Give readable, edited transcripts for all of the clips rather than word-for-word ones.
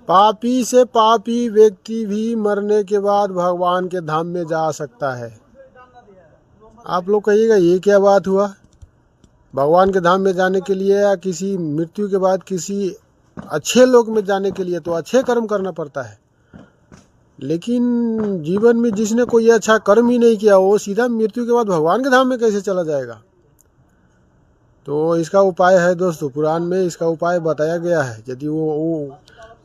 पापी से पापी व्यक्ति भी मरने के बाद भगवान के धाम में जा सकता है। आप लोग कहिएगा ये क्या बात हुआ? भगवान के धाम में जाने के लिए या किसी मृत्यु के बाद किसी अच्छे लोक में जाने के लिए तो अच्छे कर्म करना पड़ता है, लेकिन जीवन में जिसने कोई अच्छा कर्म ही नहीं किया वो सीधा मृत्यु के बाद भगवान के धाम में कैसे चला जाएगा? तो इसका उपाय है दोस्तों, पुराण में इसका उपाय बताया गया है। यदि वो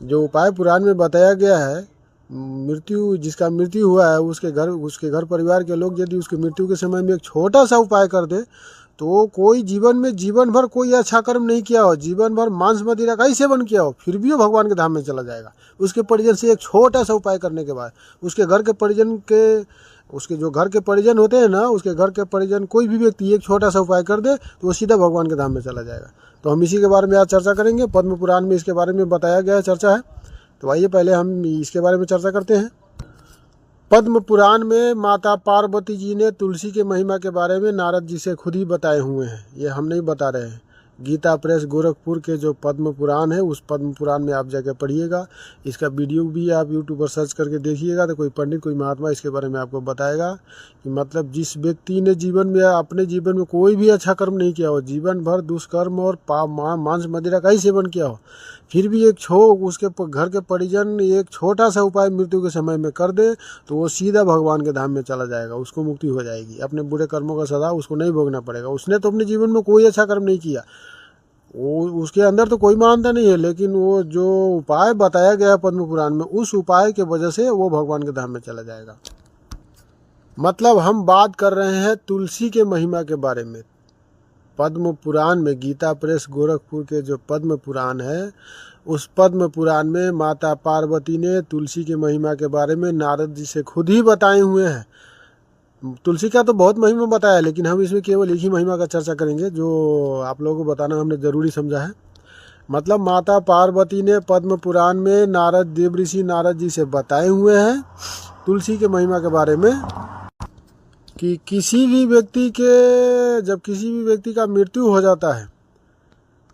जो उपाय पुराण में बताया गया है, जिसका मृत्यु हुआ है उसके घर परिवार के लोग यदि उसकी मृत्यु के समय में एक छोटा सा उपाय कर दे तो कोई जीवन भर कोई अच्छा कर्म नहीं किया हो, जीवन भर मांस मदिरा का ही सेवन किया हो, फिर भी वो भगवान के धाम में चला जाएगा। उसके परिजन से एक छोटा सा उपाय करने के बाद उसके घर के परिजन होते हैं ना, उसके घर के परिजन कोई भी व्यक्ति एक छोटा सा उपाय कर दे तो वो सीधा भगवान के धाम में चला जाएगा। तो हम इसी के बारे में आज चर्चा करेंगे। पद्म पुराण में इसके बारे में बताया गया है, चर्चा है। तो आइए पहले हम इसके बारे में चर्चा करते हैं। पद्म पुराण में माता पार्वती जी ने तुलसी के महिमा के बारे में नारद जी से खुद ही बताए हुए हैं, ये हम नहीं बता रहे हैं। गीता प्रेस गोरखपुर के जो पद्म पुराण है उस पद्म पुराण में आप जाकर पढ़िएगा। इसका वीडियो भी आप यूट्यूब पर सर्च करके देखिएगा तो कोई पंडित कोई महात्मा इसके बारे में आपको बताएगा कि मतलब जिस व्यक्ति ने अपने जीवन में कोई भी अच्छा कर्म नहीं किया हो, जीवन भर दुष्कर्म और मांस मदिरा का ही सेवन किया हो, फिर भी उसके घर के परिजन एक छोटा सा उपाय मृत्यु के समय में कर दे तो वो सीधा भगवान के धाम में चला जाएगा, उसको मुक्ति हो जाएगी। अपने बुरे कर्मों का सदा उसको नहीं भोगना पड़ेगा। उसने तो अपने जीवन में कोई अच्छा कर्म नहीं किया, वो उसके अंदर तो कोई मानता नहीं है, लेकिन वो जो उपाय बताया गया पद्म पुराण में उस उपाय के वजह से वो भगवान के धाम में चला जाएगा। मतलब हम बात कर रहे हैं तुलसी के महिमा के बारे में। पद्म पुराण में गीता प्रेस गोरखपुर के जो पद्म पुराण है उस पद्म पुराण में माता पार्वती ने तुलसी के महिमा के बारे में नारद जी से खुद ही बताए हुए हैं। तुलसी का तो बहुत महिमा बताया है, लेकिन हम इसमें केवल एक ही महिमा का चर्चा करेंगे जो आप लोगों को बताना हमने ज़रूरी समझा है। मतलब माता पार्वती ने पद्म पुराण में देवऋषि नारद जी से बताए हुए हैं तुलसी के महिमा के बारे में कि जब किसी भी व्यक्ति का मृत्यु हो जाता है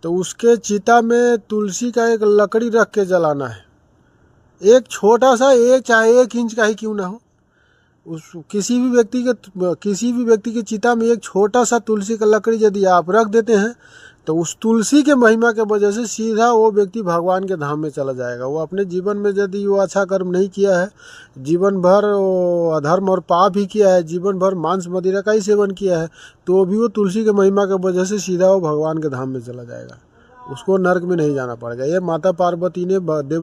तो उसके चिता में तुलसी का एक लकड़ी रख के जलाना है। एक छोटा सा, चाहे 1 इंच का ही क्यों ना हो, किसी भी व्यक्ति के चिता में एक छोटा सा तुलसी का लकड़ी यदि आप रख देते हैं तो उस तुलसी के महिमा के वजह से सीधा वो व्यक्ति भगवान के धाम में चला जाएगा। वो अपने जीवन में यदि वो अच्छा कर्म नहीं किया है, जीवन भर अधर्म और पाप ही किया है, जीवन भर मांस मदिरा का ही सेवन किया है, तो भी वो तुलसी के महिमा के वजह से सीधा वो भगवान के धाम में चला जाएगा, उसको नरक में नहीं जाना पड़ेगा। ये माता पार्वती ने